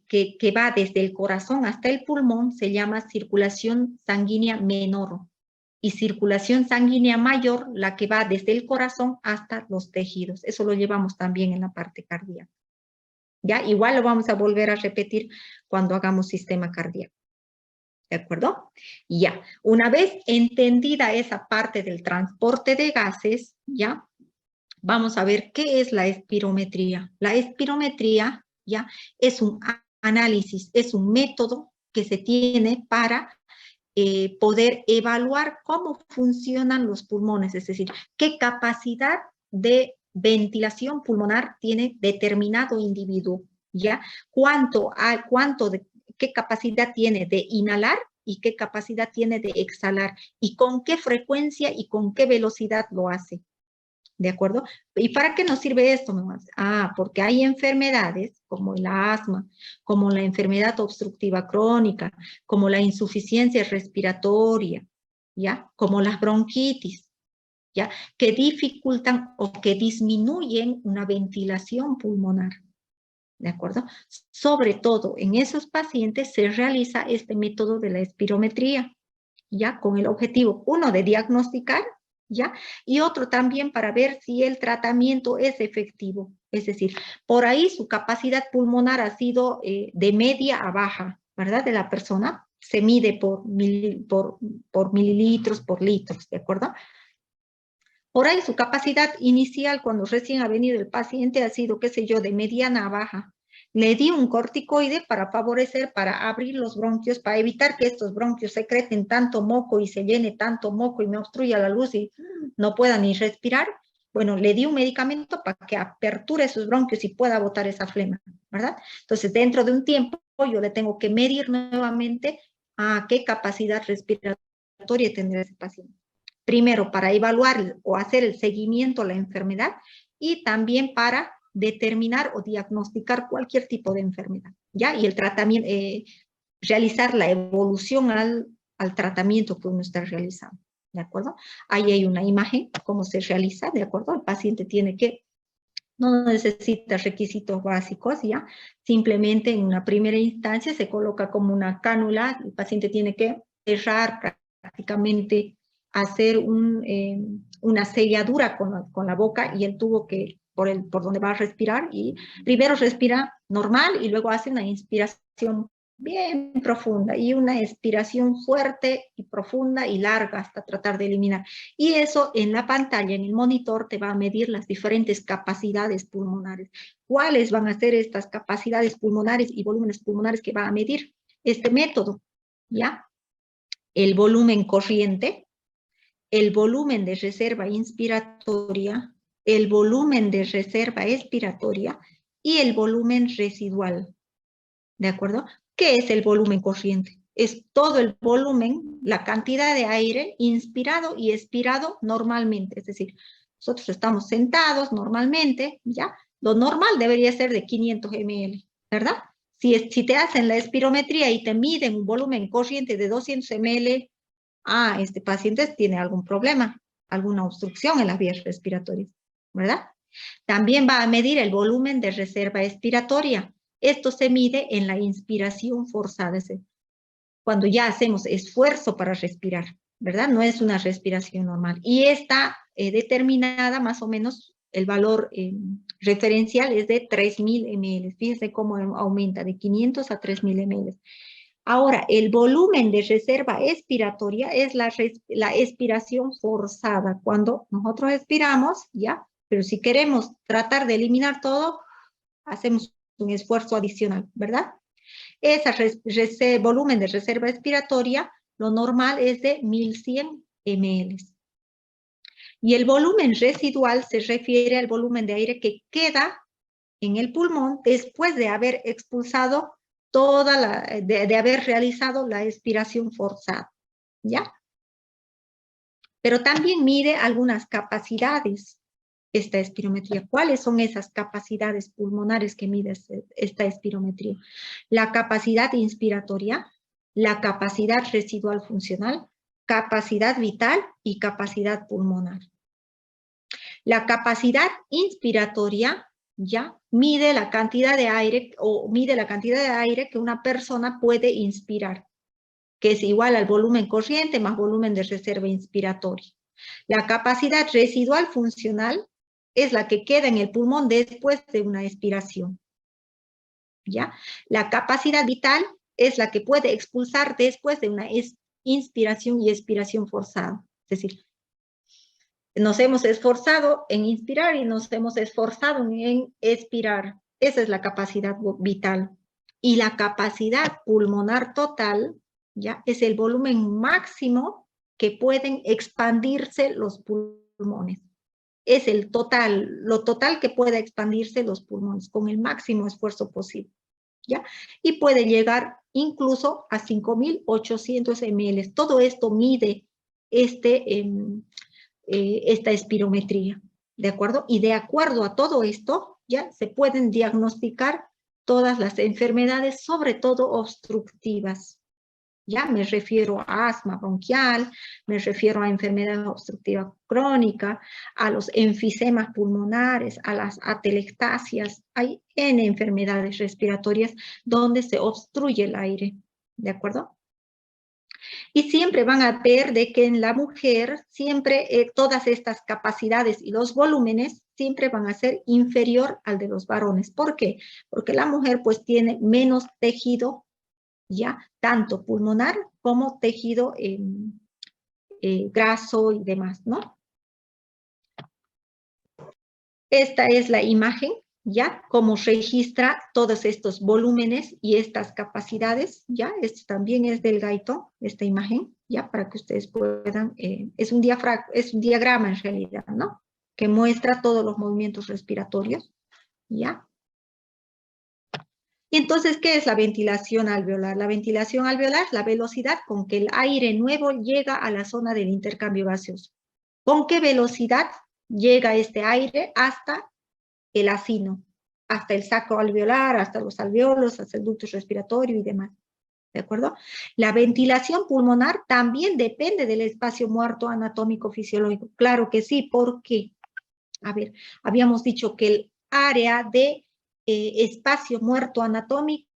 que va desde el corazón hasta el pulmón se llama circulación sanguínea menor y circulación sanguínea mayor la que va desde el corazón hasta los tejidos. Eso lo llevamos también en la parte cardíaca. ¿Ya? Igual lo vamos a volver a repetir cuando hagamos sistema cardíaco. ¿De acuerdo? Ya. Una vez entendida esa parte del transporte de gases, ¿ya? Vamos a ver qué es la espirometría. La espirometría, ¿ya? Es un análisis, es un método que se tiene para poder evaluar cómo funcionan los pulmones, es decir, qué capacidad de ventilación pulmonar tiene determinado individuo, ¿ya? Qué capacidad tiene de inhalar y qué capacidad tiene de exhalar y con qué frecuencia y con qué velocidad lo hace. ¿De acuerdo? ¿Y para qué nos sirve esto nomás? Porque hay enfermedades como el asma, como la enfermedad obstructiva crónica, como la insuficiencia respiratoria, ¿ya? Como las bronquitis, ¿ya? Que dificultan o que disminuyen una ventilación pulmonar. ¿De acuerdo? Sobre todo en esos pacientes se realiza este método de la espirometría, ¿ya? Con el objetivo, uno, de diagnosticar, ¿ya? Y otro también para ver si el tratamiento es efectivo. Es decir, por ahí su capacidad pulmonar ha sido de media a baja, ¿verdad? De la persona. Se mide por mililitros, por litros, ¿de acuerdo? Por ahí su capacidad inicial cuando recién ha venido el paciente ha sido, qué sé yo, de mediana a baja. Le di un corticoide para favorecer, para abrir los bronquios, para evitar que estos bronquios secreten tanto moco y se llene tanto moco y me obstruya la luz y no pueda ni respirar. Bueno, le di un medicamento para que aperture sus bronquios y pueda botar esa flema, ¿verdad? Entonces, dentro de un tiempo, yo le tengo que medir nuevamente a qué capacidad respiratoria tendrá ese paciente. Primero, para evaluar o hacer el seguimiento a la enfermedad y también para determinar o diagnosticar cualquier tipo de enfermedad, ¿ya? Y el tratamiento, realizar la evolución al tratamiento que uno está realizando, ¿de acuerdo? Ahí hay una imagen, cómo se realiza, ¿de acuerdo? El paciente tiene que, no necesita requisitos básicos, ¿ya? Simplemente en una primera instancia se coloca como una cánula, el paciente tiene que cerrar prácticamente, hacer una selladura con la boca y el tubo por donde va a respirar, y primero respira normal y luego hace una inspiración bien profunda y una expiración fuerte y profunda y larga hasta tratar de eliminar. Y eso en la pantalla, en el monitor, te va a medir las diferentes capacidades pulmonares. ¿Cuáles van a ser estas capacidades pulmonares y volúmenes pulmonares que va a medir este método? ¿Ya? El volumen corriente, el volumen de reserva inspiratoria, el volumen de reserva expiratoria y el volumen residual. ¿De acuerdo? ¿Qué es el volumen corriente? Es todo el volumen, la cantidad de aire inspirado y expirado normalmente. Es decir, nosotros estamos sentados normalmente, ¿ya? Lo normal debería ser de 500 ml, ¿verdad? Si te hacen la espirometría y te miden un volumen corriente de 200 ml, este paciente tiene algún problema, alguna obstrucción en las vías respiratorias, ¿verdad? También va a medir el volumen de reserva expiratoria. Esto se mide en la inspiración forzada, es decir, cuando ya hacemos esfuerzo para respirar, ¿verdad? No es una respiración normal. Y está determinada más o menos, el valor referencial es de 3.000 ml. Fíjense cómo aumenta de 500 a 3.000 ml. Ahora, el volumen de reserva expiratoria es la expiración forzada. Cuando nosotros expiramos, ¿ya? Pero si queremos tratar de eliminar todo, hacemos un esfuerzo adicional, ¿verdad? Ese volumen de reserva expiratoria Lo normal es de 1100 ml. Y el volumen residual se refiere al volumen de aire que queda en el pulmón después de haber expulsado de haber realizado la expiración forzada, ¿ya? Pero también mide algunas capacidades esta espirometría. ¿Cuáles son esas capacidades pulmonares que mide esta espirometría? La capacidad inspiratoria, la capacidad residual funcional, capacidad vital y capacidad pulmonar. La capacidad inspiratoria ya mide la cantidad de aire que una persona puede inspirar, que es igual al volumen corriente más volumen de reserva inspiratoria. La capacidad residual funcional es la que queda en el pulmón después de una expiración. ¿Ya? La capacidad vital es la que puede expulsar después de una inspiración y expiración forzada. Es decir, nos hemos esforzado en inspirar y nos hemos esforzado en expirar. Esa es la capacidad vital. Y la capacidad pulmonar total, ¿ya? Es el volumen máximo que pueden expandirse los pulmones. Es el total, lo total que pueda expandirse los pulmones con el máximo esfuerzo posible, ¿ya? Y puede llegar incluso a 5.800 ml. Todo esto mide esta espirometría, ¿de acuerdo? Y de acuerdo a todo esto, ya se pueden diagnosticar todas las enfermedades, sobre todo obstructivas. Ya me refiero a asma bronquial, me refiero a enfermedad obstructiva crónica, a los enfisemas pulmonares, a las atelectasias. Hay N enfermedades respiratorias donde se obstruye el aire, ¿de acuerdo? Y siempre van a ver de que en la mujer siempre todas estas capacidades y los volúmenes siempre van a ser inferior al de los varones. ¿Por qué? Porque la mujer pues tiene menos tejido, ya, tanto pulmonar como tejido graso y demás, ¿no? Esta es la imagen, ya, cómo registra todos estos volúmenes y estas capacidades, ya, esto también es del Gaito, esta imagen, ya, para que ustedes puedan, es un diagrama en realidad, ¿no? Que muestra todos los movimientos respiratorios, ya. Y entonces, ¿qué es la ventilación alveolar? La ventilación alveolar es la velocidad con que el aire nuevo llega a la zona del intercambio gaseoso. ¿Con qué velocidad llega este aire hasta el acino, hasta el saco alveolar, hasta los alveolos, hasta el ducto respiratorio y demás? ¿De acuerdo? La ventilación pulmonar también depende del espacio muerto anatómico fisiológico. Claro que sí, ¿por qué? A ver, habíamos dicho que el área de espacio muerto anatómico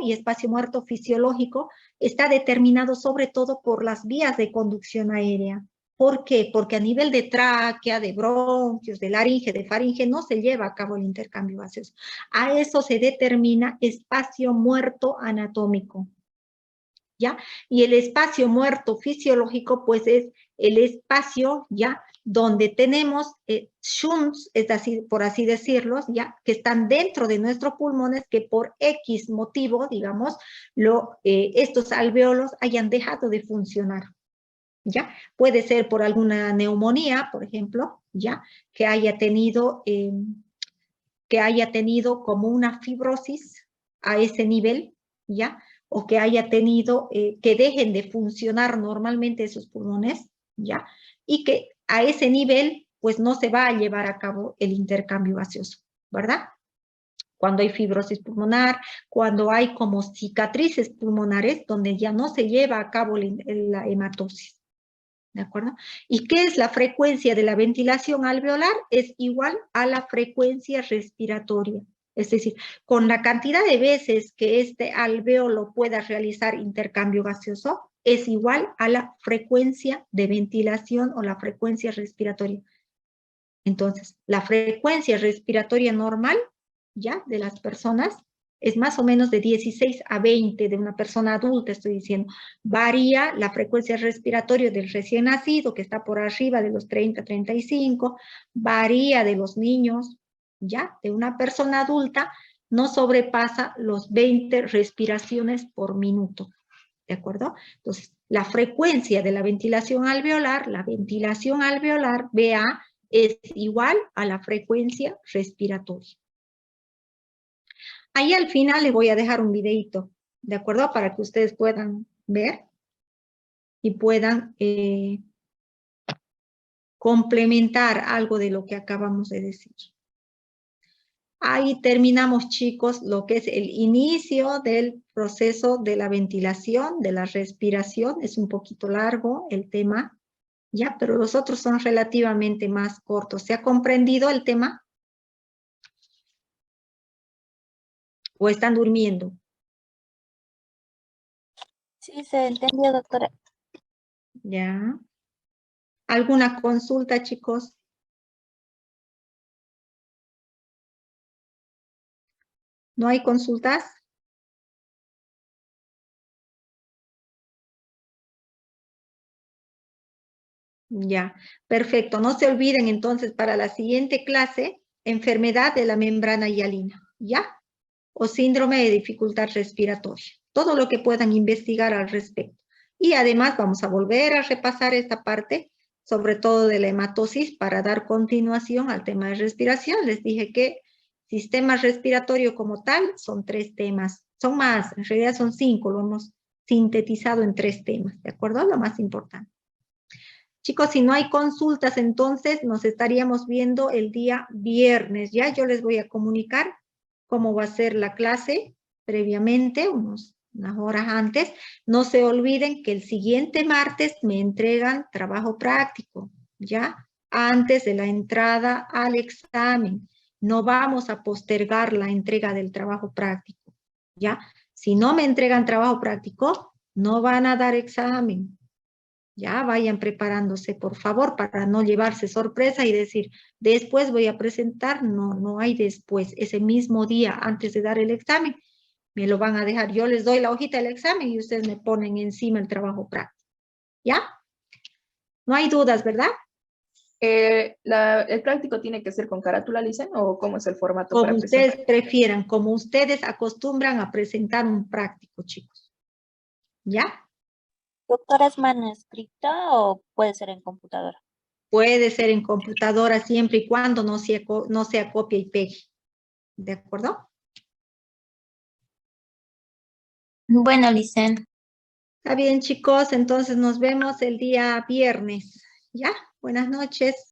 y espacio muerto fisiológico está determinado sobre todo por las vías de conducción aérea. ¿Por qué? Porque a nivel de tráquea, de bronquios, de laringe, de faringe, no se lleva a cabo el intercambio gaseoso. A eso se determina espacio muerto anatómico, ¿ya? Y el espacio muerto fisiológico, pues es el espacio, ¿ya?, donde tenemos shunts, es decir, por así decirlo, ya, que están dentro de nuestros pulmones, que por X motivo, digamos, estos alveolos hayan dejado de funcionar, ¿ya? Puede ser por alguna neumonía, por ejemplo, ¿ya?, que haya tenido como una fibrosis a ese nivel, ¿ya?, o que haya tenido, que dejen de funcionar normalmente esos pulmones, ¿ya?, y que a ese nivel, pues no se va a llevar a cabo el intercambio gaseoso, ¿verdad? Cuando hay fibrosis pulmonar, cuando hay como cicatrices pulmonares, donde ya no se lleva a cabo la hematosis, ¿de acuerdo? ¿Y qué es la frecuencia de la ventilación alveolar? Es igual a la frecuencia respiratoria. Es decir, con la cantidad de veces que este alveolo pueda realizar intercambio gaseoso, es igual a la frecuencia de ventilación o la frecuencia respiratoria. Entonces, la frecuencia respiratoria normal, ya, de las personas, es más o menos de 16 a 20 de una persona adulta, estoy diciendo. Varía la frecuencia respiratoria del recién nacido, que está por arriba de los 30, 35, varía de los niños, ya, de una persona adulta, no sobrepasa los 20 respiraciones por minuto. ¿De ¿de acuerdo? Entonces, la frecuencia de la ventilación alveolar, VA, es igual a la frecuencia respiratoria. Ahí al final les voy a dejar un videito, ¿de acuerdo? Para que ustedes puedan ver y puedan complementar algo de lo que acabamos de decir. Ahí terminamos, chicos, lo que es el inicio del proceso de la ventilación, de la respiración. Es un poquito largo el tema, ya, pero los otros son relativamente más cortos. ¿Se ha comprendido el tema? ¿O están durmiendo? Sí, se entendió, doctora. Ya. ¿Alguna consulta, chicos? ¿No hay consultas? Ya, perfecto. No se olviden entonces para la siguiente clase, enfermedad de la membrana hialina, ¿ya? O síndrome de dificultad respiratoria. Todo lo que puedan investigar al respecto. Y además vamos a volver a repasar esta parte, sobre todo de la hematosis, para dar continuación al tema de respiración. Les dije que sistema respiratorio como tal son 3 temas. Son más, en realidad son 5, lo hemos sintetizado en 3 temas, ¿de acuerdo? Lo más importante. Chicos, si no hay consultas, entonces nos estaríamos viendo el día viernes, ¿ya? Yo les voy a comunicar cómo va a ser la clase previamente, unas horas antes. No se olviden que el siguiente martes me entregan trabajo práctico, ¿ya? Antes de la entrada al examen. No vamos a postergar la entrega del trabajo práctico, ¿ya? Si no me entregan trabajo práctico, no van a dar examen. Ya vayan preparándose, por favor, para no llevarse sorpresa y decir, después voy a presentar. No, no hay después. Ese mismo día, antes de dar el examen, me lo van a dejar. Yo les doy la hojita del examen y ustedes me ponen encima el trabajo práctico. ¿Ya? No hay dudas, ¿verdad? ¿El práctico tiene que ser con carátula, Licen, o cómo es el formato para Como presentar? ustedes prefieran, como ustedes acostumbran a presentar un práctico, chicos. ¿Ya? Doctora, ¿es manuscrita o puede ser en computadora? Puede ser en computadora siempre y cuando no sea copia y pegue. ¿De acuerdo? Bueno, Licen. Está bien, chicos, entonces nos vemos el día viernes. ¿Ya? Buenas noches.